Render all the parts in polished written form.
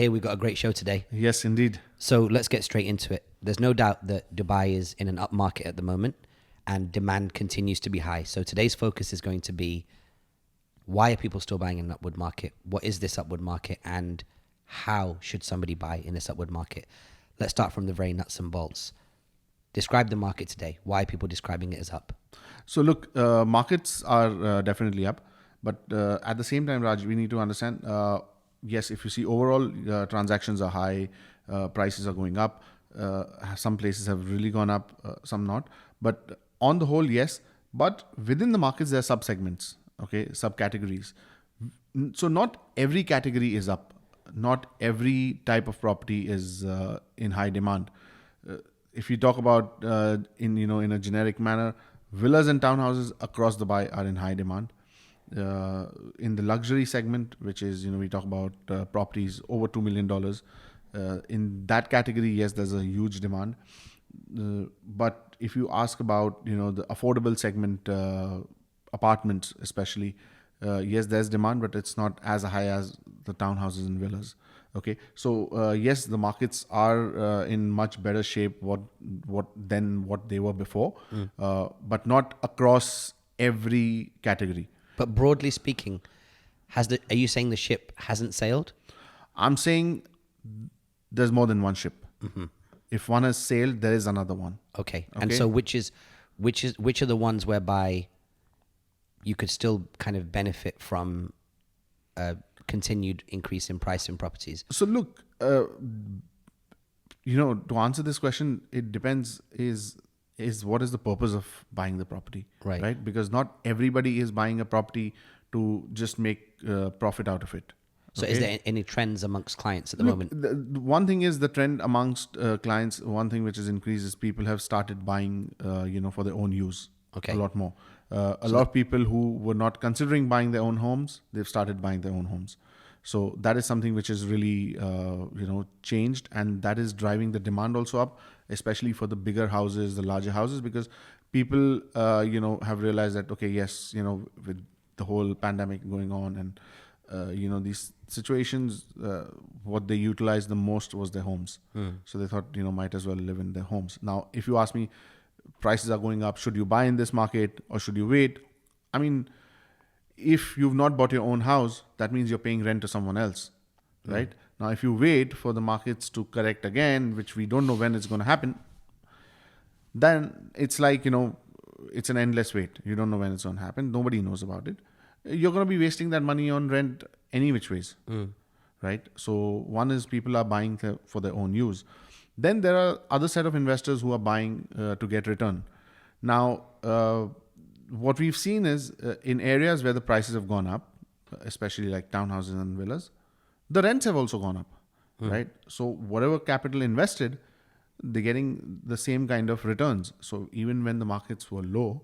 Tahir, we've got a great show today. Yes, indeed. So let's get straight into it. There's no doubt that Dubai is in an up market at the moment and demand continues to be high. So today's focus is going to be, why are people still buying in an upward market? What is this upward market? And how should somebody buy in this upward market? Let's start from the very nuts and bolts. Describe the market today. Why are people describing it as up? So look, markets are definitely up, but at the same time, Raj, we need to understand. Yes, if you see overall transactions are high, prices are going up. Some places have really gone up, some not. But on the whole, yes. But within the markets, there are sub-segments, okay, subcategories. So not every category is up. Not every type of property is in high demand. If you talk about in a generic manner, villas and townhouses across Dubai are in high demand. In the luxury segment, which is, we talk about properties over $2 million. In that category, yes, there's a huge demand. But if you ask about, the affordable segment, apartments especially, yes, there's demand, but it's not as high as the townhouses and villas. Okay, so yes, the markets are in much better shape than what they were before, but not across every category. But broadly speaking, are you saying the ship hasn't sailed? I'm saying there's more than one ship. Mm-hmm. If one has sailed, there is another one. Okay. And so which are the ones whereby you could still kind of benefit from a continued increase in price in properties? So look, to answer this question, it depends is what is the purpose of buying the property, right? Because not everybody is buying a property to just make profit out of it. So is there any trends amongst clients at the moment? The one thing is the trend amongst clients. One thing which has increased is people have started buying, for their own use. Okay. A lot more. A lot of people who were not considering buying their own homes, they've started buying their own homes. So that is something which is really, changed, and that is driving the demand also up, especially for the bigger houses, the larger houses, because people, have realized that, okay, yes, with the whole pandemic going on and, these situations, what they utilized the most was their homes. So they thought, might as well live in their homes. Now, if you ask me, prices are going up, should you buy in this market or should you wait? I mean, if you've not bought your own house, that means you're paying rent to someone else, right? Now, if you wait for the markets to correct again, which we don't know when it's going to happen, then it's like, it's an endless wait. You don't know when it's going to happen. Nobody knows about it. You're going to be wasting that money on rent any which ways, right? So one is people are buying for their own use. Then there are other set of investors who are buying to get return. Now, what we've seen is in areas where the prices have gone up, especially like townhouses and villas, the rents have also gone up, right? So whatever capital invested, they're getting the same kind of returns. So even when the markets were low,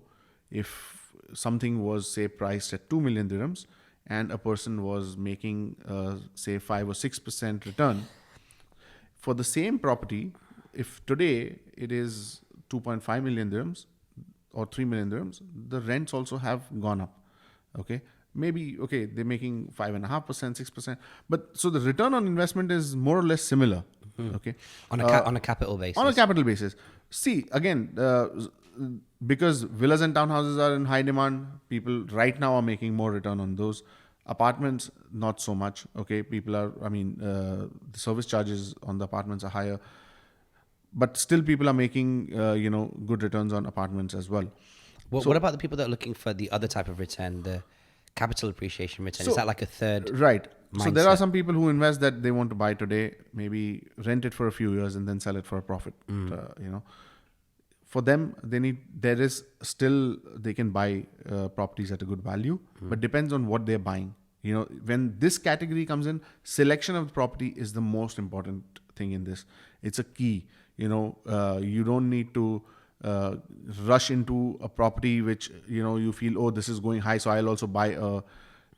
if something was, say, priced at 2 million dirhams and a person was making, say, 5 or 6% return, for the same property, if today it is 2.5 million dirhams or 3 million dirhams, the rents also have gone up. Okay. Maybe, they're making 5.5%, 6%. But so the return on investment is more or less similar. Okay. On a capital basis. On a capital basis. See, again, because villas and townhouses are in high demand, people right now are making more return on those. Apartments, not so much. Okay, people are, the service charges on the apartments are higher, but still people are making, good returns on apartments as well. What about the people that are looking for the other type of return, the capital appreciation return? Is that like a third? Right. Mindset? So there are some people who invest that they want to buy today, maybe rent it for a few years and then sell it for a profit. For them, they can buy properties at a good value, but depends on what they're buying. When this category comes in, selection of the property is the most important thing in this. It's a key. You don't need to rush into a property which, you feel, oh, this is going high, so I'll also buy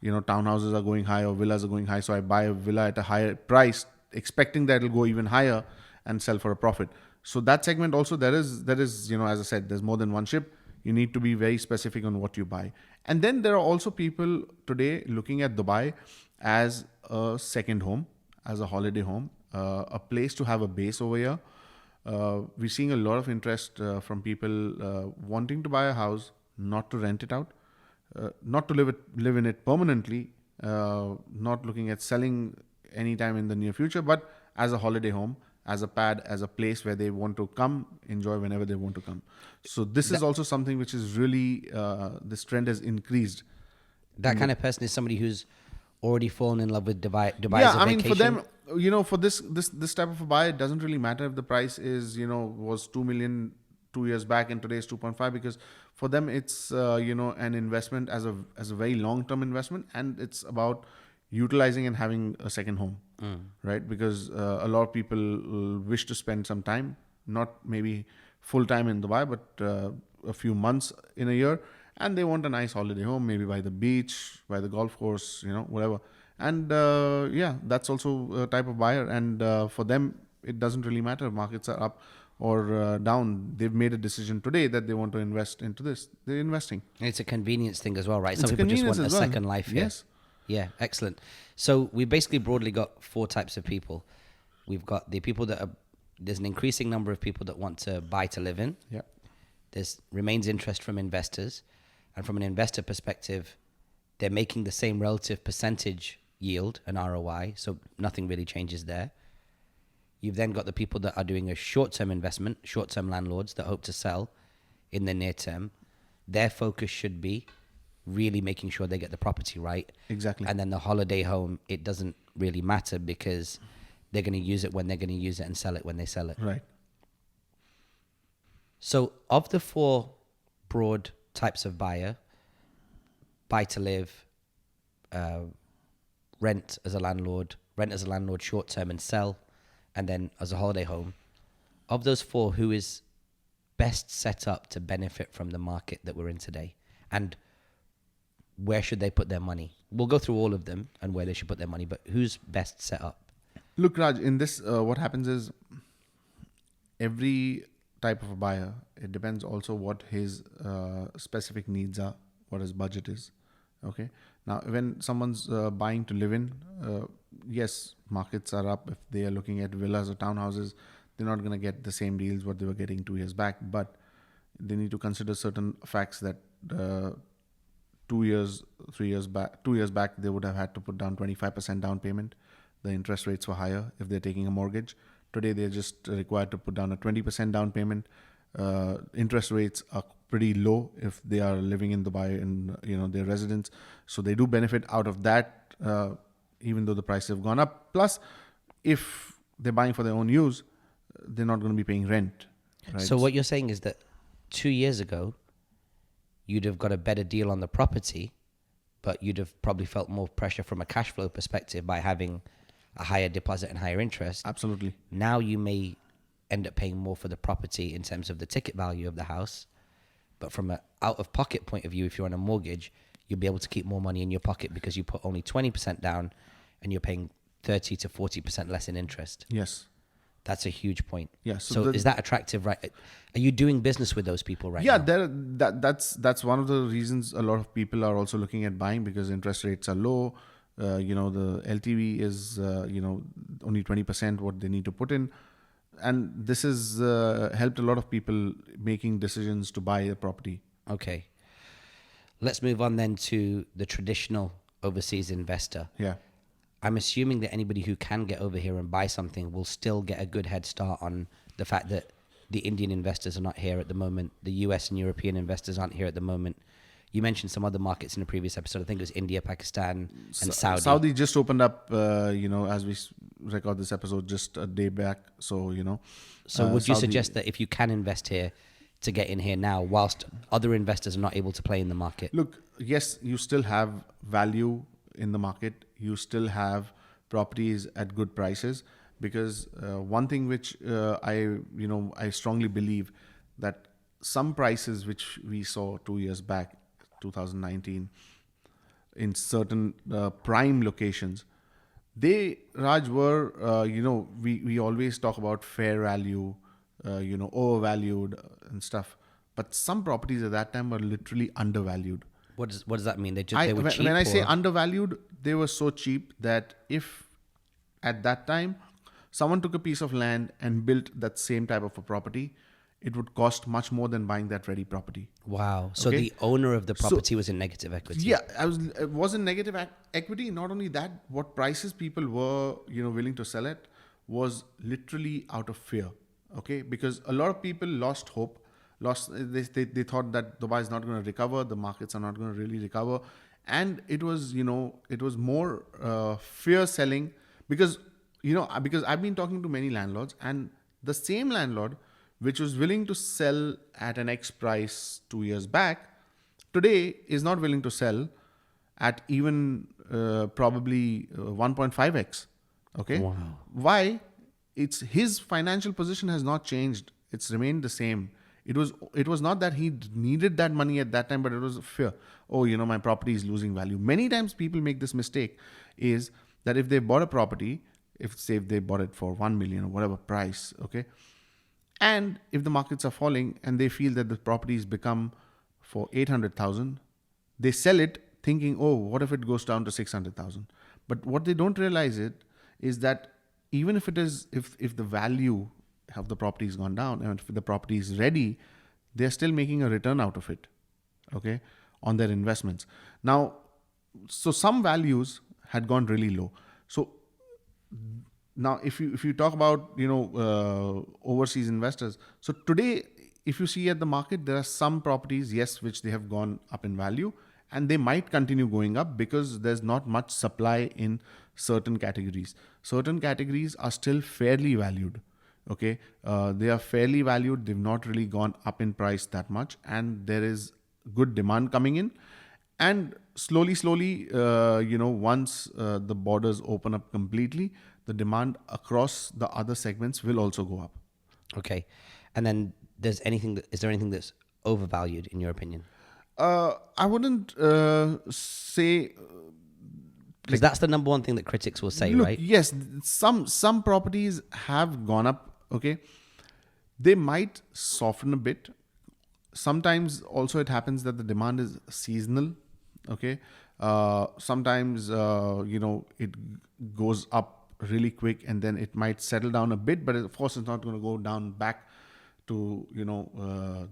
townhouses are going high or villas are going high, so I buy a villa at a higher price, expecting that it'll go even higher and sell for a profit. So that segment also, there is, as I said, there's more than one ship. You need to be very specific on what you buy. And then there are also people today looking at Dubai as a second home, as a holiday home, a place to have a base over here. We're seeing a lot of interest from people wanting to buy a house, not to rent it out, not to live in it permanently, not looking at selling anytime in the near future, but as a holiday home, as a pad, as a place where they want to come, enjoy whenever they want to come. So this is also something which is really, this trend has increased. That kind of person is somebody who's already fallen in love with Dubai Yeah, as a I mean, for vacation. them, for this type of a buy, it doesn't really matter if the price is, was 2 million 2 years back and today is 2.5, because for them it's an investment as a very long term investment, and it's about utilizing and having a second home, right? Because a lot of people wish to spend some time, not maybe full time in Dubai, but a few months in a year, and they want a nice holiday home, maybe by the beach, by the golf course, whatever. And yeah, that's also a type of buyer. And for them, it doesn't really matter. Markets are up or down. They've made a decision today that they want to invest into this. They're investing. And it's a convenience thing as well, right? Some It's a people just convenience want a as well. second life here. Yes. Yeah, excellent. So we basically broadly got 4 types of people. We've got the people that are, there's an increasing number of people that want to buy to live in. Yeah. There's remains interest from investors. And from an investor perspective, they're making the same relative percentage yield and ROI. So nothing really changes there. You've then got the people that are doing a short-term investment, short-term landlords that hope to sell in the near term. Their focus should be really making sure they get the property right. Exactly. And then the holiday home, it doesn't really matter because they're going to use it when they're going to use it and sell it when they sell it. Right. So of the 4 broad types of buyer, buy to live, rent as a landlord short term and sell, and then as a holiday home, of those 4, who is best set up to benefit from the market that we're in today? And where should they put their money? We'll go through all of them and where they should put their money, but who's best set up? Look, Raj, in this, what happens is every type of a buyer, it depends also what his specific needs are, what his budget is. Okay. Now, when someone's buying to live in, yes, markets are up. If they are looking at villas or townhouses, they're not going to get the same deals what they were getting 2 years back. But they need to consider certain facts that 2 years, 3 years back, 2 years back, they would have had to put down 25% down payment. The interest rates were higher if they're taking a mortgage. Today, they're just required to put down a 20% down payment. Interest rates are pretty low if they are living in Dubai and their residence, so they do benefit out of that, even though the prices have gone up. Plus, if they're buying for their own use, they're not going to be paying rent. Right? So what you're saying is that 2 years ago, you'd have got a better deal on the property, but you'd have probably felt more pressure from a cash flow perspective by having a higher deposit and higher interest. Absolutely. Now you may end up paying more for the property in terms of the ticket value of the house. But from an out-of-pocket point of view, if you're on a mortgage, you'll be able to keep more money in your pocket because you put only 20% down and you're paying 30 to 40% less in interest. Yes. That's a huge point. Yeah. So is that attractive, right? Are you doing business with those people right now? Yeah, that's one of the reasons a lot of people are also looking at buying, because interest rates are low. The LTV is only 20% what they need to put in. And this has helped a lot of people making decisions to buy a property. Okay. Let's move on then to the traditional overseas investor. Yeah. I'm assuming that anybody who can get over here and buy something will still get a good head start on the fact that the Indian investors are not here at the moment. The US and European investors aren't here at the moment. You mentioned some other markets in a previous episode. I think it was India, Pakistan, and Saudi. Saudi just opened up, as we record this episode, just a day back. So, So would you Saudi, suggest that if you can invest here, to get in here now, whilst other investors are not able to play in the market? Look, yes, you still have value in the market. You still have properties at good prices, because one thing which I strongly believe, that some prices which we saw 2 years back, 2019, in certain prime locations, they, Raj, were, we always talk about fair value, overvalued and stuff. But some properties at that time were literally undervalued. What does that mean? They were cheap? When I say undervalued, they were so cheap that if At that time, someone took a piece of land and built that same type of a property, it would cost much more than buying that ready property. Wow. So Okay. the owner of the So property was in negative equity. yeah, it was in negative equity. Not only that, what prices people were, willing to sell it was literally out of fear. Okay, because a lot of people lost hope. They thought that Dubai is not going to recover, the markets are not going to really recover, and it was more fear selling, because because I've been talking to many landlords, and the same landlord which was willing to sell at an X price 2 years back today is not willing to sell at even probably 1.5x. Okay. Wow. Why? It's his financial position has not changed, it's remained the same. It was not that he needed that money at that time, but it was fear. Oh, my property is losing value. Many times people make this mistake, is that if they bought a property, if they bought it for 1 million or whatever price, okay, and if the markets are falling and they feel that the property has become for 800,000, they sell it thinking, oh, what if it goes down to 600,000? But what they don't realize is that even if it is, if the value of the property has gone down and if the property is ready, they're still making a return out of it, okay, on their investments. Now, so some values had gone really low. So now if you talk about overseas investors, so today if you see at the market, there are some properties, yes, which they have gone up in value, and they might continue going up because there's not much supply in certain categories. Certain categories are still fairly valued. Okay, they are fairly valued, they've not really gone up in price that much, and there is good demand coming in. And slowly, once the borders open up completely, the demand across the other segments will also go up. Okay. And then is there anything that's overvalued in your opinion? I wouldn't say. Because that's the number one thing that critics will say, Look, right? yes, some properties have gone up. Okay, they might soften a bit. Sometimes also it happens that the demand is seasonal. Okay, sometimes it goes up really quick and then it might settle down a bit, but of course it's not going to go down back to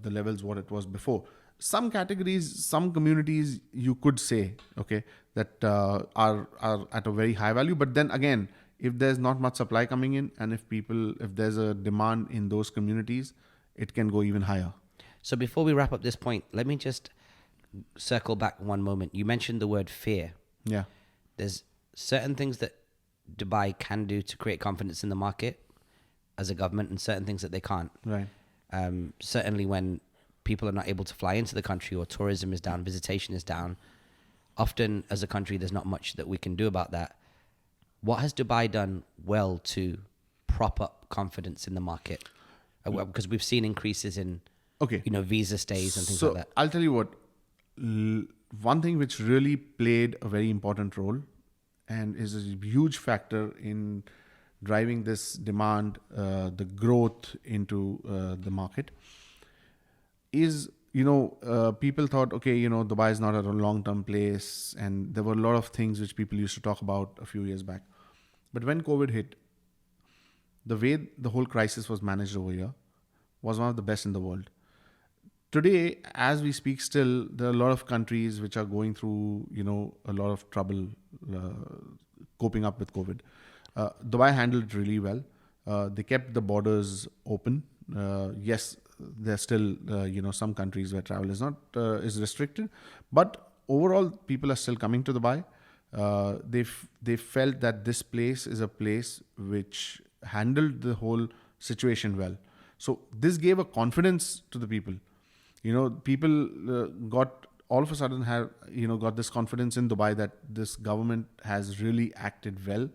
the levels what it was before. Some categories, some communities, you could say, okay, that are at a very high value. But then again, if there's not much supply coming in, and if there's a demand in those communities, it can go even higher. So before we wrap up this point, let me just circle back one moment. You mentioned the word fear. Yeah. There's certain things that Dubai can do to create confidence in the market as a government, and certain things that they can't. Right. Certainly when people are not able to fly into the country, or tourism is down, visitation is down, often as a country there's not much that we can do about that. What has Dubai done well to prop up confidence in the market? Because we've seen increases in Okay. visa stays and things So like that. I'll tell you what. One thing which really played a very important role and is a huge factor in driving this demand, the growth into the market, is people thought, okay, Dubai is not a long-term place, and there were a lot of things which people used to talk about a few years back. But when COVID hit, the way the whole crisis was managed over here was one of the best in the world. Today, as we speak, still there are a lot of countries which are going through a lot of trouble coping up with COVID. Dubai handled it really well. They kept the borders open. Yes, there's still some countries where travel is not is restricted, but overall people are still coming to Dubai. They felt that this place is a place which handled the whole situation well. So this gave a confidence to the people. People got all of a sudden have got this confidence in Dubai that this government has really acted well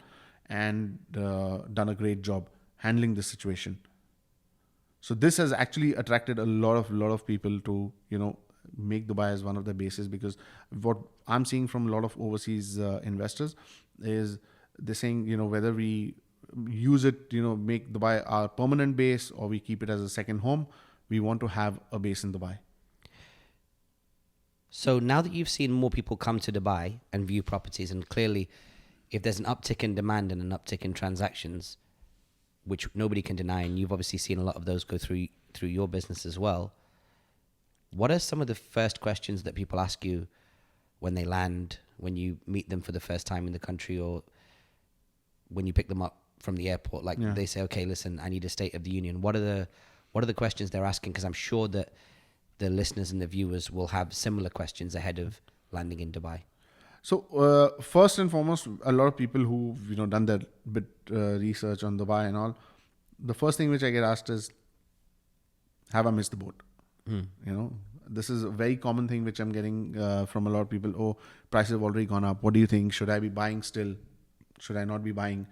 and done a great job handling the situation. So this has actually attracted a lot of people to make Dubai as one of their bases, because what I'm seeing from a lot of overseas investors is they're saying whether we use it make Dubai our permanent base or we keep it as a second home, we want to have a base in Dubai. So now that you've seen more people come to Dubai and view properties, and clearly if there's an uptick in demand and an uptick in transactions, which nobody can deny, and you've obviously seen a lot of those go through your business as well, what are some of the first questions that people ask you when they land, when you meet them for the first time in the country, or when you pick them up from the airport? Like, Yeah. they say, okay, listen, I need a State of the Union. What are the questions they're asking? Because I'm sure that the listeners and the viewers will have similar questions ahead of landing in Dubai. So first and foremost, a lot of people who've done that bit research on Dubai and all, the first thing which I get asked is, have I missed the boat? This is a very common thing which I'm getting from a lot of people. Oh, prices have already gone up. What do you think? Should I be buying still? Should I not be buying?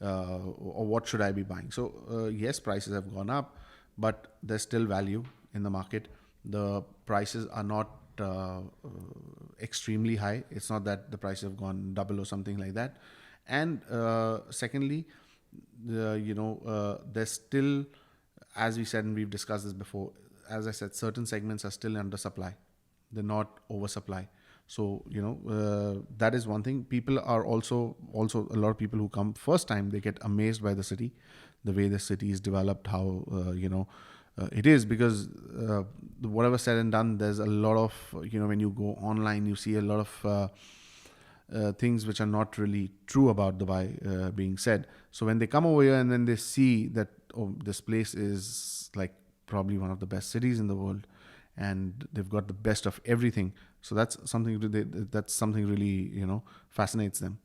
Or what should I be buying? So yes, prices have gone up, but there's still value in the market. The prices are not extremely high. It's not that the prices have gone double or something like that. And secondly, there's still, as we said and we've discussed this before, as I said, certain segments are still under supply. They're not oversupply. So that is one thing. People are also a lot of people who come first time, they get amazed by the city, the way the city is developed, how it is, because whatever said and done, there's a lot of when you go online, you see a lot of things which are not really true about Dubai being said. So when they come over here and then they see that, oh, this place is like probably one of the best cities in the world, and they've got the best of everything. So that's something really fascinates them.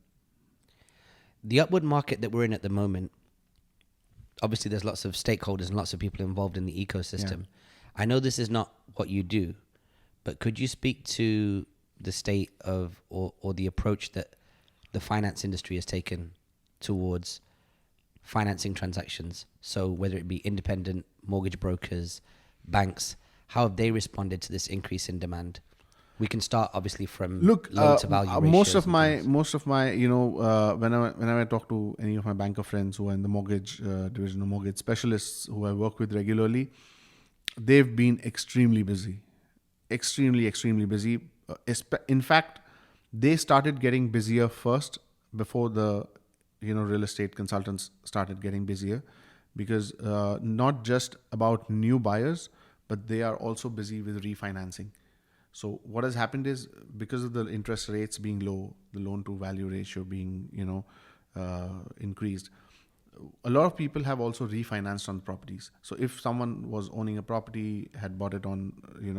The upward market that we're in at the moment, obviously there's lots of stakeholders and lots of people involved in the ecosystem. I know this is not what you do, but could you speak to the state of or the approach that the finance industry has taken towards financing transactions? So whether it be independent mortgage brokers, banks, how have they responded to this increase in demand? We can start obviously from loan to value ratios. Most of my whenever I talk to any of my banker friends who are in the mortgage division or mortgage specialists who I work with regularly, they've been extremely busy, extremely busy. In fact, they started getting busier first before the real estate consultants started getting busier, because not just about new buyers, but they are also busy with refinancing. So what has happened is, because of the interest rates being low, the loan to value ratio being increased, a lot of people have also refinanced on properties. So if someone was owning a property, had bought it on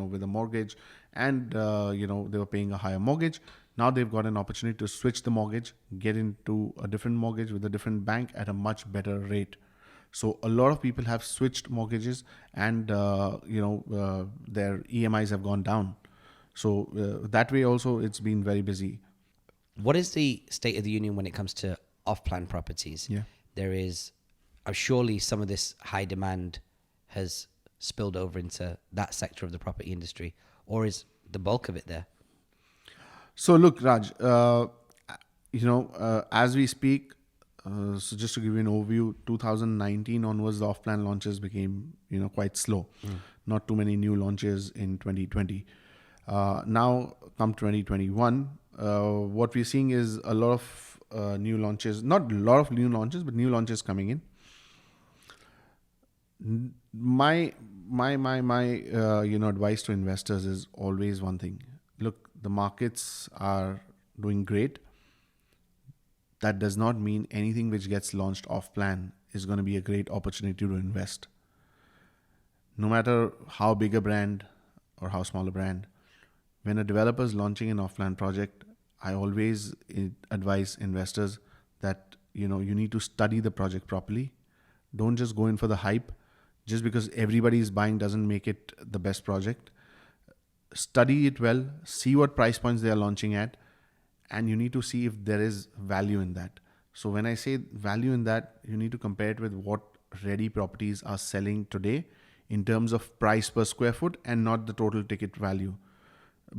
with a mortgage, and they were paying a higher mortgage, now they've got an opportunity to switch the mortgage, get into a different mortgage with a different bank at a much better rate. So a lot of people have switched mortgages, and their EMIs have gone down. So that way also it's been very busy. What is the state of the union when it comes to off-plan properties? Yeah. There is, surely some of this high demand has spilled over into that sector of the property industry, or is the bulk of it there? So look, Raj, as we speak, so just to give you an overview, 2019 onwards, the off-plan launches became quite slow. Not too many new launches in 2020. Now, come 2021, what we're seeing is a lot of new launches. Not a lot of new launches, but new launches coming in. My advice to investors is always one thing. Look, the markets are doing great. That does not mean anything which gets launched off plan is going to be a great opportunity to invest. No matter how big a brand or how small a brand, when a developer is launching an off-plan project, I always advise investors that you need to study the project properly. Don't just go in for the hype. Just because everybody is buying doesn't make it the best project. Study it well, see what price points they are launching at, and you need to see if there is value in that. So when I say value in that, you need to compare it with what ready properties are selling today in terms of price per square foot, and not the total ticket value.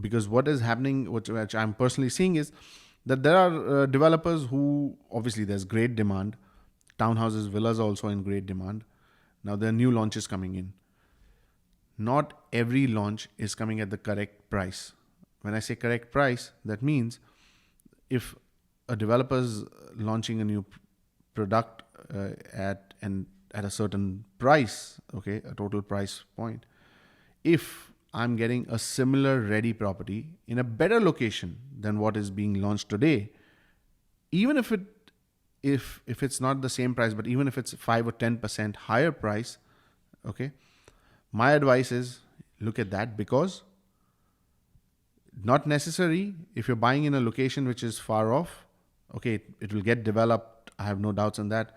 Because what is happening, which I'm personally seeing, is that there are developers who, obviously there's great demand. Townhouses, villas are also in great demand. Now there are new launches coming in. Not every launch is coming at the correct price. When I say correct price, that means if a developer's launching a new product at a certain price, okay, a total price point, if I'm getting a similar ready property in a better location than what is being launched today, even if it's not the same price, but even if it's 5 or 10% higher price, okay, my advice is look at that, because not necessary if you're buying in a location which is far off, okay, it will get developed, I have no doubts on that,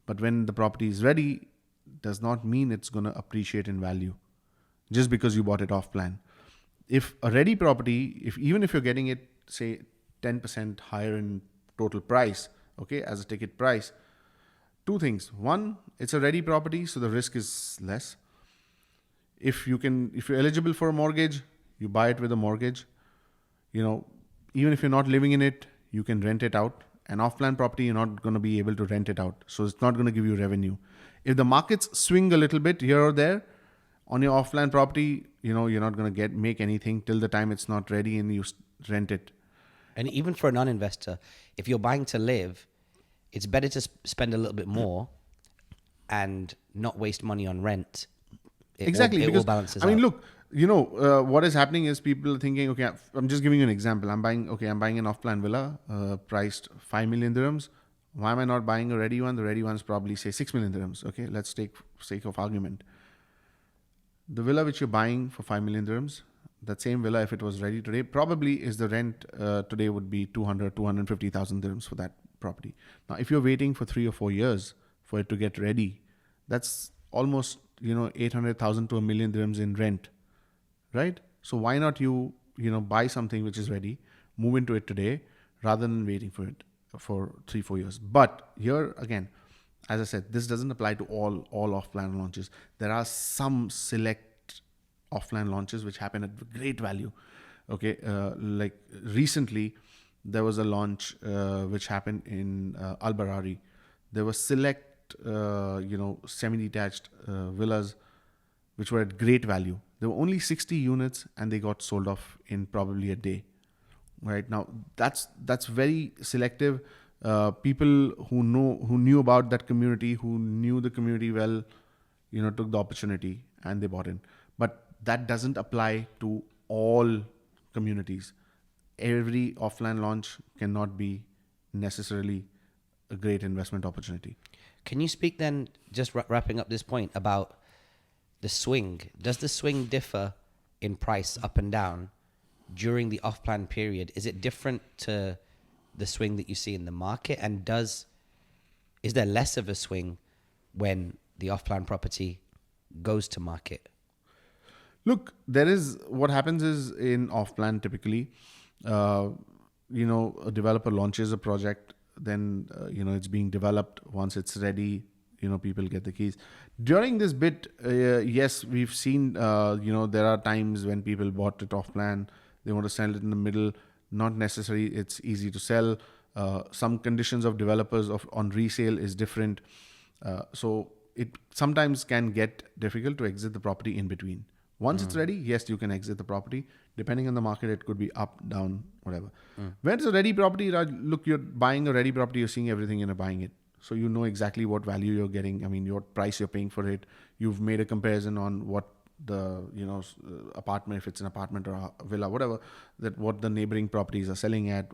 but when the property is ready, does not mean it's going to appreciate in value just because you bought it off plan. If a ready property, even if you're getting it, say 10% higher in total price, okay, as a ticket price, two things. One, it's a ready property, so the risk is less. If you're eligible for a mortgage, you buy it with a mortgage. Even if you're not living in it, you can rent it out. An off-plan property, you're not going to be able to rent it out, so it's not going to give you revenue. If the markets swing a little bit here or there on your off-plan property, you're not going to make anything till the time it's not ready and you rent it. And even for a non-investor, if you're buying to live, it's better to spend a little bit more and not waste money on rent. Exactly, it because all balances I mean, out. look, what is happening is people are thinking, okay, I'm just giving you an example. I'm buying an off-plan villa priced 5 million dirhams. Why am I not buying a ready one? The ready one's probably say 6 million dirhams. Okay, let's take sake of argument. The villa which you're buying for 5 million dirhams, that same villa, if it was ready today, probably is the rent today would be 250,000 dirhams for that property. Now, if you're waiting for 3 or 4 years for it to get ready, that's almost 800,000 to 1 million dirhams in rent, right? So why not you buy something which is ready, move into it today, rather than waiting for it for 3-4 years. But here again, as I said, this doesn't apply to all off-plan launches. There are some select off-plan launches which happen at great value. Okay, like recently there was a launch which happened in Al Barari. There were select semi-detached villas which were at great value. There were only 60 units and they got sold off in probably a day. Right now, that's very selective. People who knew about that community, who knew the community well, took the opportunity and they bought in. But that doesn't apply to all communities. Every offline launch cannot be necessarily a great investment opportunity. Can you speak then, just wrapping up this point, about the swing? Does the swing differ in price up and down during the off-plan period? Is it different to the swing that you see in the market? And is there less of a swing when the off-plan property goes to market? Look, what happens is in off-plan typically, a developer launches a project, then it's being developed. Once it's ready, people get the keys. During this bit, yes, we've seen there are times when people bought it off plan, they want to sell it in the middle. Not necessarily it's easy to sell. Some conditions of developers on resale is different, so it sometimes can get difficult to exit the property in between. Once it's ready, yes, you can exit the property. Depending on the market, it could be up, down, whatever. When it's a ready property, look, you're buying a ready property, you're seeing everything and you're buying it. So you know exactly what value you're getting. I mean, what price you're paying for it. You've made a comparison on what the, apartment, if it's an apartment or a villa, whatever, that what the neighboring properties are selling at,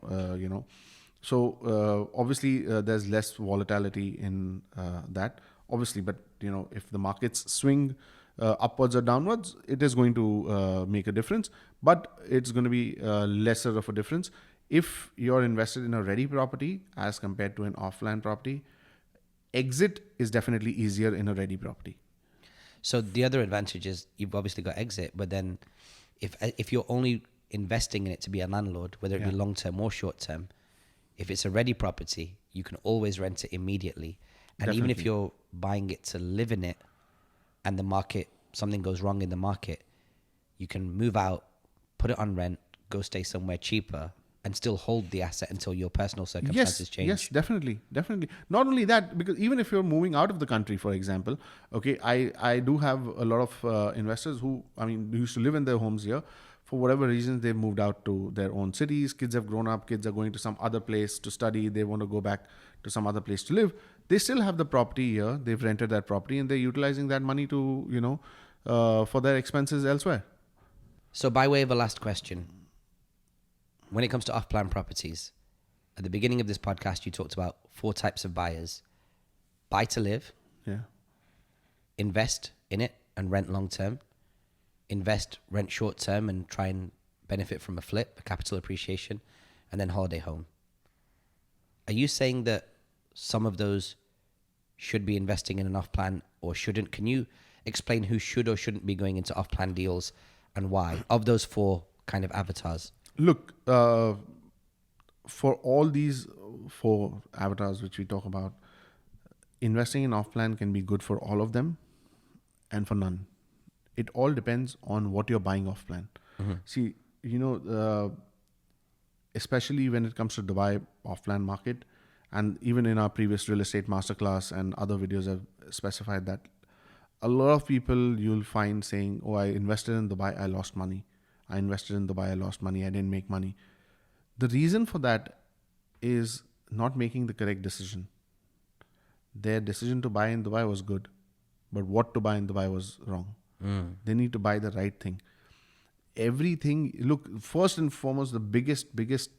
So obviously there's less volatility in that, obviously. But, if the markets swing upwards or downwards, it is going to make a difference, but it's going to be lesser of a difference if you're invested in a ready property as compared to an offline property. Exit is definitely easier in a ready property. So the other advantage is you've obviously got exit, but then if you're only investing in it to be a landlord, whether it be long-term or short-term, if it's a ready property, you can always rent it immediately. And Definitely. even if you're buying it to live in it, and the market, something goes wrong in the market, you can move out, put it on rent, go stay somewhere cheaper, and still hold the asset until your personal circumstances change. Yes, definitely. Not only that, because even if you're moving out of the country, for example, okay, I do have a lot of investors who, used to live in their homes here for whatever reasons, they've moved out to their own cities. Kids have grown up. Kids are going to some other place to study. They want to go back to some other place to live. They still have the property here. They've rented that property and they're utilizing that money to, for their expenses elsewhere. So by way of a last question, when it comes to off-plan properties, at the beginning of this podcast, you talked about 4 types of buyers. Buy to live. Yeah. Invest in it and rent long-term. Invest, rent short-term and try and benefit from a flip, a capital appreciation, and then holiday home. Are you saying that some of those should be investing in an off-plan or shouldn't? Can you explain who should or shouldn't be going into off-plan deals and why, of those 4 kind of avatars? Look, for all these 4 avatars which we talk about, investing in off-plan can be good for all of them and for none. It all depends on what you're buying off-plan. See, especially when it comes to Dubai off-plan market, and even in our previous real estate masterclass and other videos I've specified that a lot of people you'll find saying, oh, I invested in Dubai, I lost money. I invested in Dubai, I lost money, I didn't make money. The reason for that is not making the correct decision. Their decision to buy in Dubai was good, but what to buy in Dubai was wrong. They need to buy the right thing. Everything, look, first and foremost, the biggest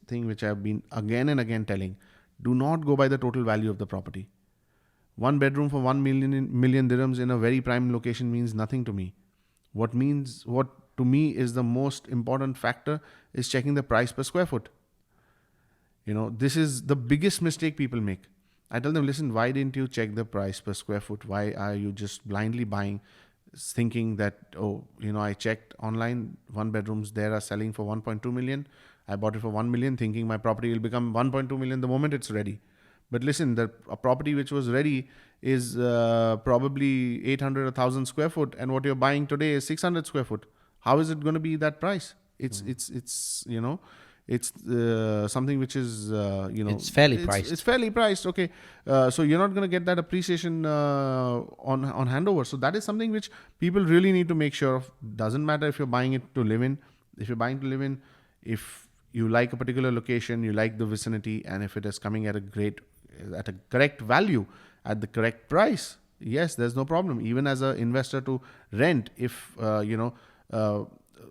thing which I've been again and again telling, do not go by the total value of the property. 1 bedroom for 1 million dirhams in a very prime location means nothing to me. What to me is the most important factor is checking the price per square foot. This is the biggest mistake people make. I tell them, listen, why didn't you check the price per square foot? Why are you just blindly buying, thinking that, I checked online, 1 bedrooms there are selling for 1.2 million. I bought it for 1 million thinking my property will become 1.2 million the moment it's ready. But listen, a property which was ready is probably 800, 1,000 square foot, and what you're buying today is 600 square foot. How is it going to be that price? It's something which is, it's fairly priced. It's fairly priced. Okay. So you're not going to get that appreciation on handover. So that is something which people really need to make sure of. Doesn't matter if you're buying it to live in. If you're buying to live in, if you like a particular location, you like the vicinity, and if it is coming at a correct value, at the correct price, yes, there's no problem. Even as an investor to rent, if,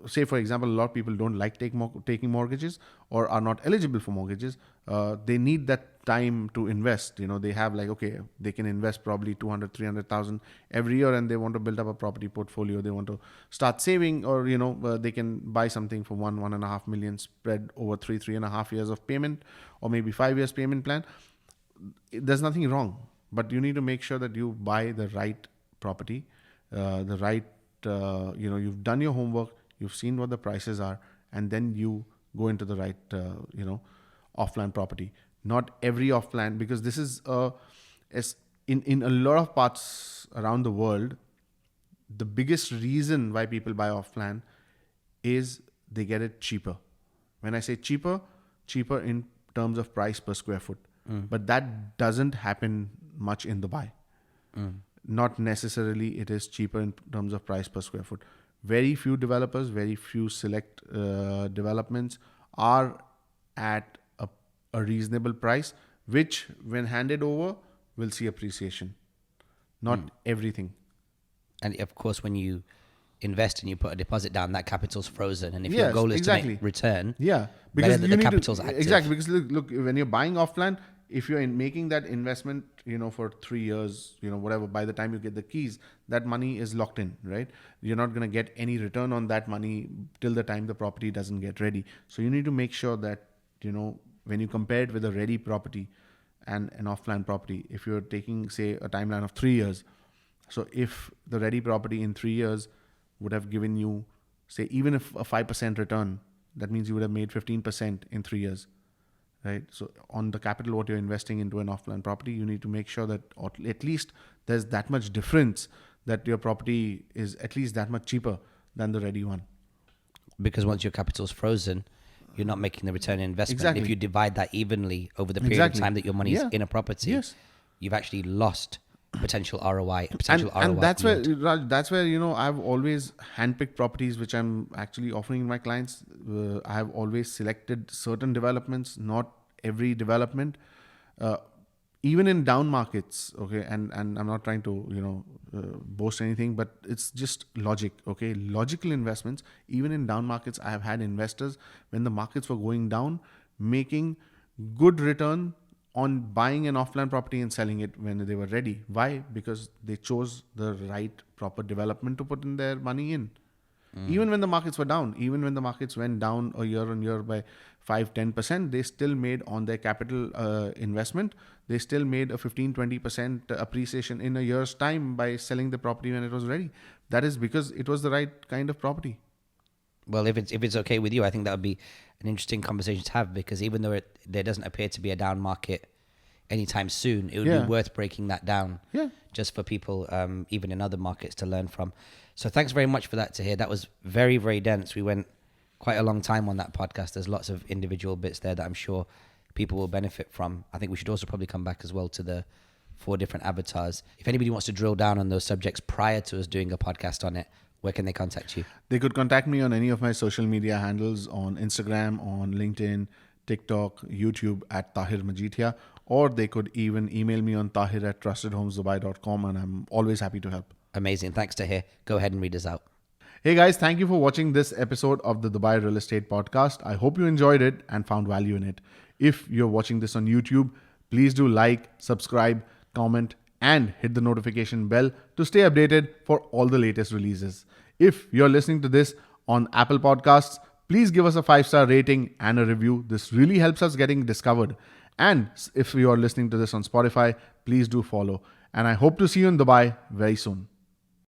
say for example, a lot of people don't like taking mortgages or are not eligible for mortgages. They need that time to invest. They have they can invest probably 200, 300,000 every year, and they want to build up a property portfolio. They want to start saving, or, they can buy something for 1.5 million spread over 3.5 years of payment, or maybe 5 years payment plan. There's nothing wrong, but you need to make sure that you buy the right property, you've done your homework, you've seen what the prices are, and then you go into the right, off-plan property. Not every off-plan, because this is in a lot of parts around the world, the biggest reason why people buy off-plan is they get it cheaper. When I say cheaper in terms of price per square foot. But that doesn't happen much in Dubai. Not necessarily it is cheaper in terms of price per square foot. Very few developers, very few select developments are at a reasonable price, which when handed over will see appreciation. Not everything. And of course, when you invest and you put a deposit down, that capital's frozen. And if your goal is to make return, because the capital's active. Exactly, because look, when you're buying off-plan, if you're making that investment, for 3 years, whatever, by the time you get the keys, that money is locked in, right? You're not going to get any return on that money till the time the property doesn't get ready. So you need to make sure that, when you compare it with a ready property and an off-plan property, if you're taking, say, a timeline of 3 years, so if the ready property in 3 years would have given you, say, even if a 5% return, that means you would have made 15% in 3 years. Right. So on the capital, what you're investing into an off-plan property, you need to make sure that at least there's that much difference, that your property is at least that much cheaper than the ready one. Because once your capital's frozen, you're not making the return on investment. Exactly. If you divide that evenly over the period of time that your money is in a property, you've actually lost potential ROI and potential ROI And that's where, yield. Raj, that's where, I've always handpicked properties which I'm actually offering my clients. I have always selected certain developments, not every development. Uh, Even in down markets, okay, and I'm not trying to, boast anything, but it's just logic, okay? Logical investments. Even in down markets, I have had investors when the markets were going down, making good return on buying an off-plan property and selling it when they were ready. Why? Because they chose the right proper development to put in their money in. Even when the markets were down, even when the markets went down a year on year by 5-10%, they still made on their capital investment, they still made a 15-20% appreciation in a year's time by selling the property when it was ready. That is because it was the right kind of property. Well, if it's okay with you, I think that would be an interesting conversation to have, because even though there doesn't appear to be a down market anytime soon, it would be Yeah. worth breaking that down Yeah. just for people, even in other markets, to learn from. So thanks very much for that, Tahir. That was very, very dense. We went quite a long time on that podcast. There's lots of individual bits there that I'm sure people will benefit from. I think we should also probably come back as well to the 4 different avatars. If anybody wants to drill down on those subjects prior to us doing a podcast on it, where can they contact you? They could contact me on any of my social media handles on Instagram, on LinkedIn, TikTok, YouTube at Tahir Majithia, or they could even email me on tahir@trustedhomesdubai.com, and I'm always happy to help. Amazing. Thanks, Tahir. Go ahead and read us out. Hey guys, thank you for watching this episode of the Dubai Real Estate Podcast. I hope you enjoyed it and found value in it. If you're watching this on YouTube, please do like, subscribe, comment, and hit the notification bell to stay updated for all the latest releases. If you're listening to this on Apple Podcasts, please give us a 5-star rating and a review. This really helps us getting discovered. And if you are listening to this on Spotify, please do follow. And I hope to see you in Dubai very soon.